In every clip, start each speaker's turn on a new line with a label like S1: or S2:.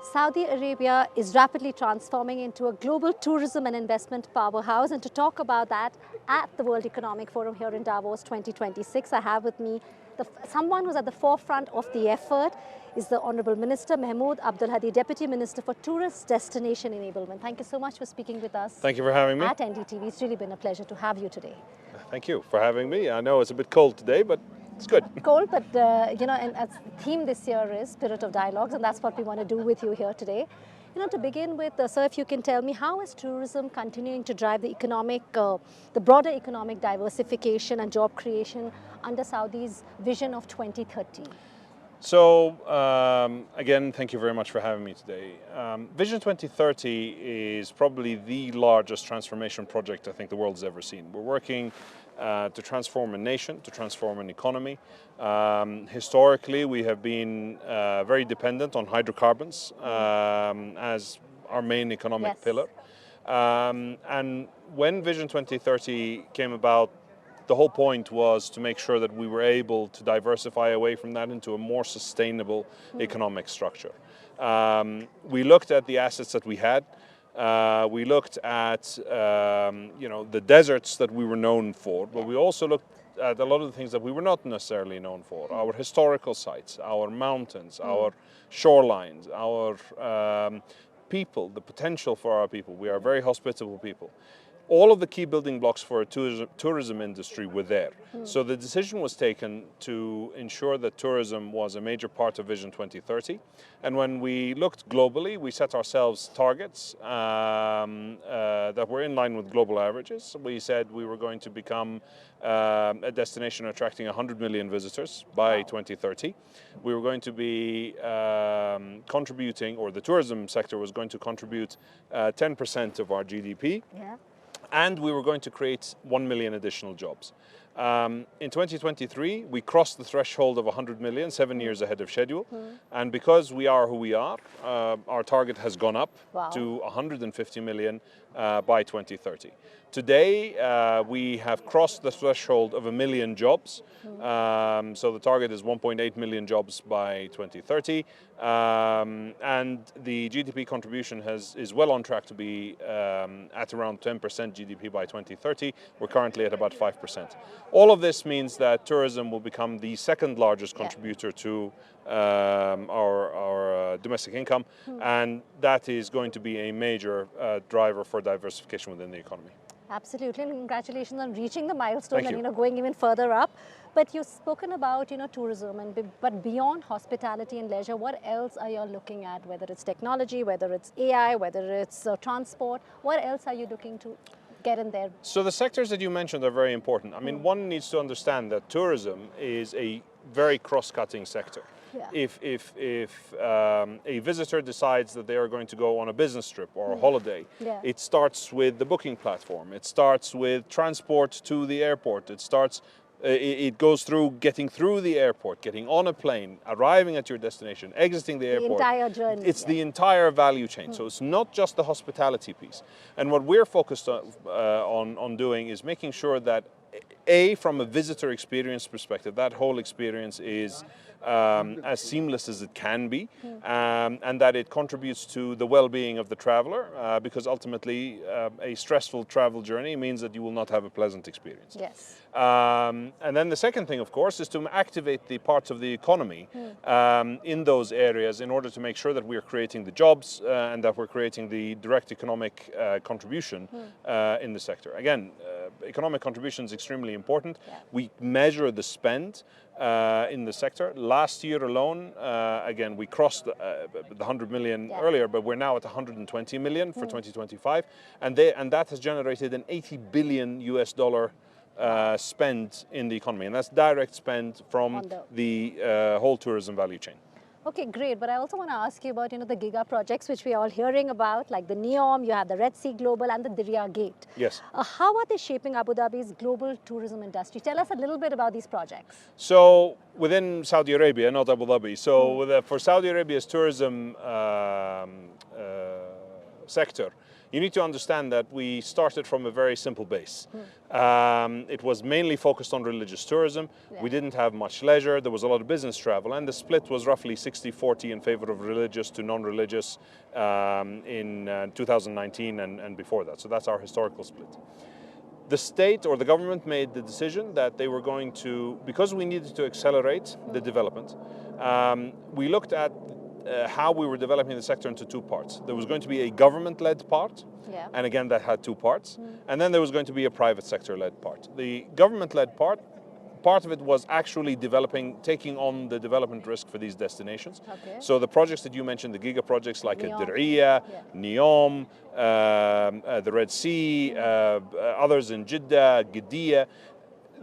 S1: Saudi Arabia is rapidly transforming into a global tourism and investment powerhouse. And to talk about that at the World Economic Forum here in Davos 2026, I have with me someone who's at the forefront of the effort is the Honorable Minister Mahmood Abdul Hadi, Deputy Minister for Tourist Destination Enablement. Thank you so much for speaking with us.
S2: Thank you for having me.
S1: At NDTV. It's really been a pleasure to have you today.
S2: Thank you for having me. I know it's a bit cold today, but it's good.
S1: Cold, but and as the theme this year is Spirit of Dialogues, and that's what we want to do with you here today. To begin with, sir, if you can tell me, how is tourism continuing to drive the broader economic diversification and job creation under Saudi's vision of 2030?
S2: So, again, thank you very much for having me today. Vision 2030 is probably the largest transformation project I think the world has ever seen. We're working to transform a nation, to transform an economy. Historically, we have been very dependent on hydrocarbons as our main economic pillar. And when Vision 2030 came about, the whole point was to make sure that we were able to diversify away from that into a more sustainable economic structure. We looked at the assets that we had. We looked at the deserts that we were known for, but we also looked at a lot of the things that we were not necessarily known for. Our historical sites, our mountains, our shorelines, our people, the potential for our people. We are very hospitable people. All of the key building blocks for a tourism industry were there. So the decision was taken to ensure that tourism was a major part of Vision 2030. And when we looked globally, we set ourselves targets that were in line with global averages. We said we were going to become a destination attracting 100 million visitors by 2030. We were going to be contributing, or the tourism sector was going to contribute 10% of our GDP. And we were going to create 1 million additional jobs. In 2023, we crossed the threshold of 100 million, 7 years ahead of schedule. And because we are who we are, our target has gone up to 150 million by 2030. Today, we have crossed the threshold of 1 million jobs. So the target is 1.8 million jobs by 2030. And the GDP contribution is well on track to be at around 10% GDP by 2030. We're currently at about 5%. All of this means that tourism will become the second largest contributor to our domestic income, and that is going to be a major driver for diversification within the economy.
S1: Absolutely, and congratulations on reaching the milestone and going even further up. But you've spoken about tourism, but beyond hospitality and leisure, what else are you looking at? Whether it's technology, whether it's AI, whether it's transport, what else are you looking to get in there? So
S2: the sectors that you mentioned are very important. I mean, one needs to understand that tourism is a very cross-cutting sector. If a visitor decides that they are going to go on a business trip or a holiday, it starts with the booking platform. It starts with transport to the airport. It goes through getting through the airport, getting on a plane, arriving at your destination, exiting the airport.
S1: The entire journey.
S2: It's the entire value chain. So it's not just the hospitality piece. And what we're focused on doing is making sure that from a visitor experience perspective, that whole experience is as seamless as it can be, and that it contributes to the well-being of the traveler, because ultimately a stressful travel journey means that you will not have a pleasant experience. And then the second thing, of course, is to activate the parts of the economy in those areas in order to make sure that we are creating the jobs and that we're creating the direct economic contribution in the sector. Again, economic contribution is extremely important. We measure the spend in the sector. Last year alone, again, we crossed the 100 million earlier, but we're now at 120 million for 2025, and that has generated an $80 billion spend in the economy, and that's direct spend from the whole tourism value chain.
S1: Okay, great. But I also want to ask you about, the Giga-projects, which we are all hearing about, like the NEOM, you have the Red Sea Global and the Diriyah Gate.
S2: Yes.
S1: How are they shaping Abu Dhabi's global tourism industry? Tell us a little bit about these projects.
S2: So within Saudi Arabia, not Abu Dhabi. So for Saudi Arabia's tourism sector, you need to understand that we started from a very simple base. It was mainly focused on religious tourism. We didn't have much leisure. There was a lot of business travel, and the split was roughly 60-40 in favor of religious to non-religious in 2019 and before that. So that's our historical split. The state or the government made the decision that they were going to, because we needed to accelerate the development, we looked at how we were developing the sector into two parts. There was going to be a government-led part, and again that had two parts, and then there was going to be a private sector-led part. The government-led part of it was actually taking on the development risk for these destinations. So the projects that you mentioned, the giga-projects like Diriyah, Neom, the Red Sea, others in Jeddah, Qiddiya,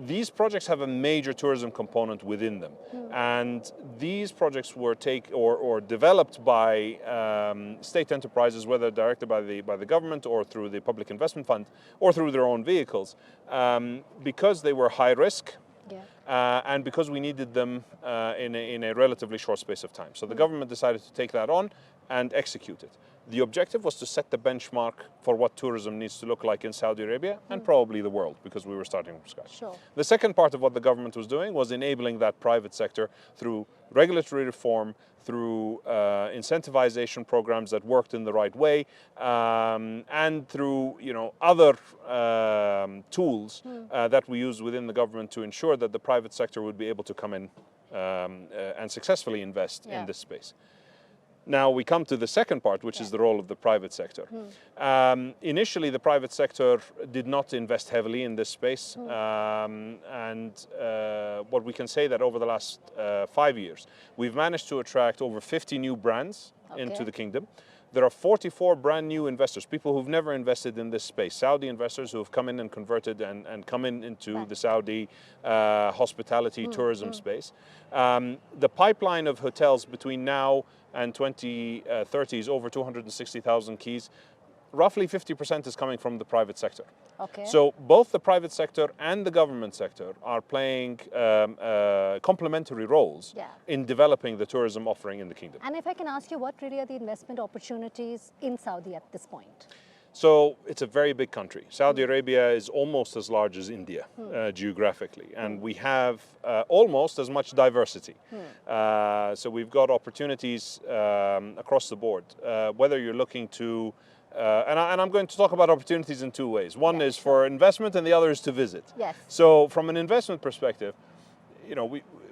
S2: these projects have a major tourism component within them. And these projects were developed by state enterprises, whether directed by the government or through the Public Investment Fund or through their own vehicles, because they were high risk. And because we needed them in a relatively short space of time. So the government decided to take that on and execute it. The objective was to set the benchmark for what tourism needs to look like in Saudi Arabia and probably the world, because we were starting from scratch. The second part of what the government was doing was enabling that private sector through regulatory reform, through incentivization programs that worked in the right way, and through other tools that we use within the government to ensure that the private sector would be able to come in and successfully invest in this space. Now we come to the second part, which is the role of the private sector. Initially, the private sector did not invest heavily in this space, and what we can say that over the last 5 years, we've managed to attract over 50 new brands into the kingdom. There are 44 brand new investors, people who've never invested in this space, Saudi investors who have come in and converted and come into the Saudi hospitality tourism space. The pipeline of hotels between now and 2030 is over 260,000 keys. Roughly 50% is coming from the private sector. So both the private sector and the government sector are playing complementary roles in developing the tourism offering in the kingdom.
S1: And if I can ask you, what really are the investment opportunities in Saudi at this point?
S2: So it's a very big country. Saudi Arabia is almost as large as India geographically, and we have almost as much diversity. So we've got opportunities across the board, whether you're looking to and I'm going to talk about opportunities in two ways. One is for investment and the other is to visit. So from an investment perspective,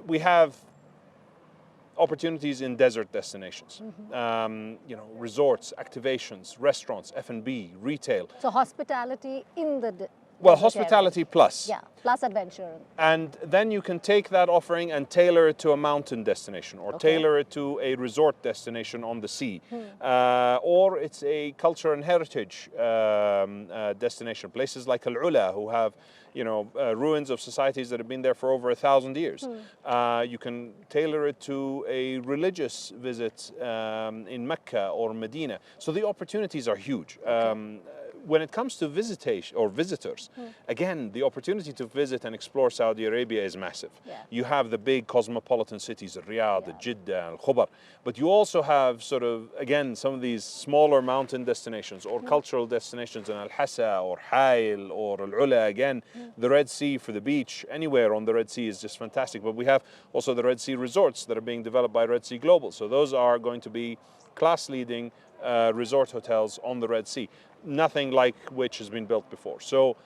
S2: we have opportunities in desert destinations, resorts, activations, restaurants, F&B, retail.
S1: So hospitality in the
S2: hospitality plus.
S1: Plus adventure.
S2: And then you can take that offering and tailor it to a mountain destination or tailor it to a resort destination on the sea. Or it's a culture and heritage destination. Places like Al-Ula, who have ruins of societies that have been there for over 1,000 years. You can tailor it to a religious visit in Mecca or Medina. So the opportunities are huge. When it comes to visitation or visitors, again, the opportunity to visit and explore Saudi Arabia is massive. You have the big cosmopolitan cities, Riyadh, Jeddah, Al Khobar, but you also have some of these smaller mountain destinations or cultural destinations in Al-Hassa or Hail or Al-Ula. Again, the Red Sea for the beach, anywhere on the Red Sea is just fantastic. But we have also the Red Sea resorts that are being developed by Red Sea Global. So those are going to be class-leading resort hotels on the Red Sea. Nothing like which has been built before. So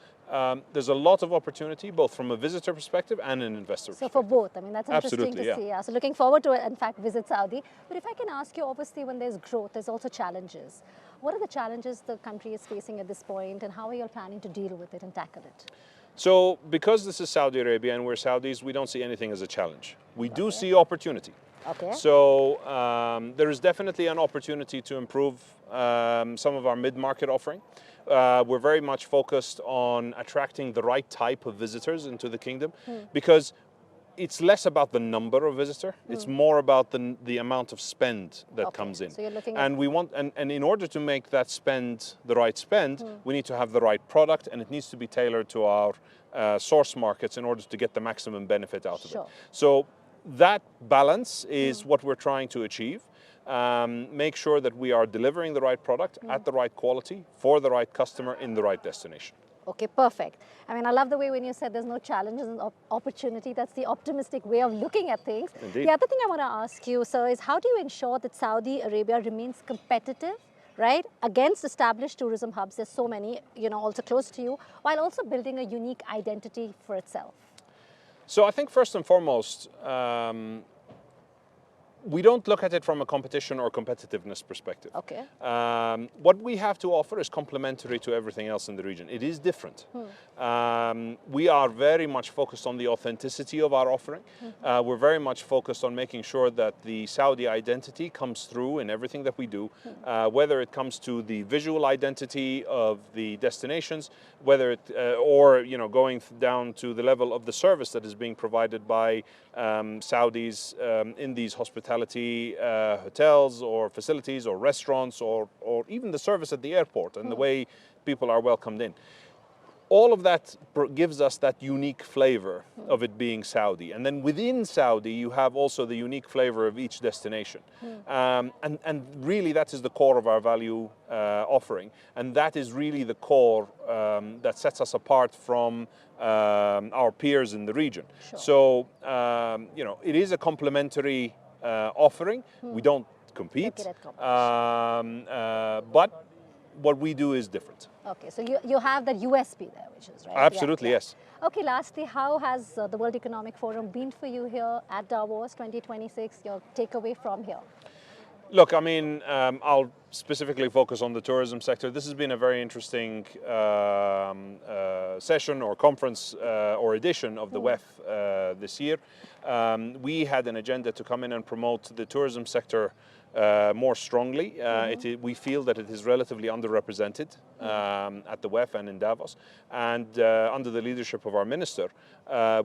S2: there's a lot of opportunity, both from a visitor perspective and an investor perspective.
S1: So for both, I mean, that's interesting to see. So looking forward to, in fact, visit Saudi. But if I can ask you, obviously, when there's growth, there's also challenges. What are the challenges the country is facing at this point, and how are you planning to deal with it and tackle it?
S2: So because this is Saudi Arabia and we're Saudis, we don't see anything as a challenge. We do see opportunity. So there is definitely an opportunity to improve some of our mid-market offering. We're very much focused on attracting the right type of visitors into the kingdom, because it's less about the number of visitors, it's more about the amount of spend that comes in.
S1: So you're looking
S2: and we want, and in order to make that spend the right spend, we need to have the right product, and it needs to be tailored to our source markets in order to get the maximum benefit out of it. So that balance is what we're trying to achieve. make sure that we are delivering the right product at the right quality for the right customer in the right destination.
S1: Okay, perfect. I mean, I love the way when you said there's no challenges and opportunity. That's the optimistic way of looking at things.
S2: Indeed.
S1: The other thing I want to ask you, sir, is how do you ensure that Saudi Arabia remains competitive, right, against established tourism hubs? There's so many, also close to you, while also building a unique identity for itself.
S2: So I think first and foremost, we don't look at it from a competition or competitiveness perspective.
S1: Okay.
S2: What we have to offer is complementary to everything else in the region. It is different. We are very much focused on the authenticity of our offering. We're very much focused on making sure that the Saudi identity comes through in everything that we do, whether it comes to the visual identity of the destinations, whether it, or going down to the level of the service that is being provided by Saudis in these hospitalities. Hotels or facilities or restaurants or even the service at the airport and the way people are welcomed in. All of that gives us that unique flavor of it being Saudi. And then within Saudi, you have also the unique flavor of each destination. And really that is the core of our value offering. And that is really the core that sets us apart from our peers in the region.
S1: Sure.
S2: So, it is a complementary offering. We don't compete, but what we do is different.
S1: Okay, so you have that USP there, which is right.
S2: Absolutely, yes.
S1: Okay, lastly, how has the World Economic Forum been for you here at Davos 2026? Your takeaway from here?
S2: Look, I mean, I'll specifically focus on the tourism sector. This has been a very interesting session or conference or edition of the WEF this year. We had an agenda to come in and promote the tourism sector more strongly. We feel that it is relatively underrepresented at the WEF and in Davos. And under the leadership of our minister,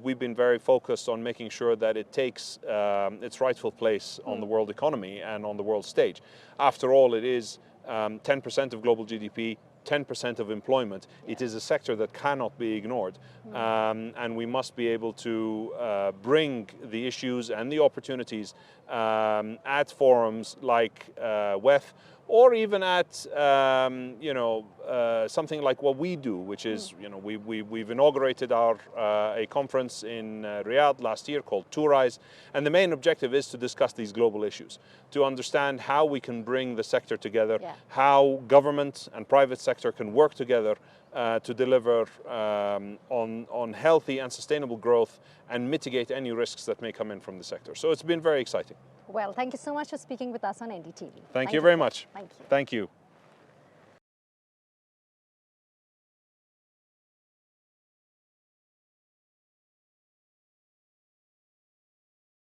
S2: we've been very focused on making sure that it takes its rightful place on the world economy and on the world stage. After all, it is 10% of global GDP, 10% of employment. It is a sector that cannot be ignored. And we must be able to bring the issues and the opportunities at forums like WEF, or even at something like what we do, which is we've inaugurated a conference in Riyadh last year called Tourize, and the main objective is to discuss these global issues, to understand how we can bring the sector together, how government and private sector can work together to deliver on healthy and sustainable growth and mitigate any risks that may come in from the sector. So it's been very exciting.
S1: Well, thank you so much for speaking with us on NDTV.
S2: Thank you very much.
S1: Thank you.
S2: Thank you.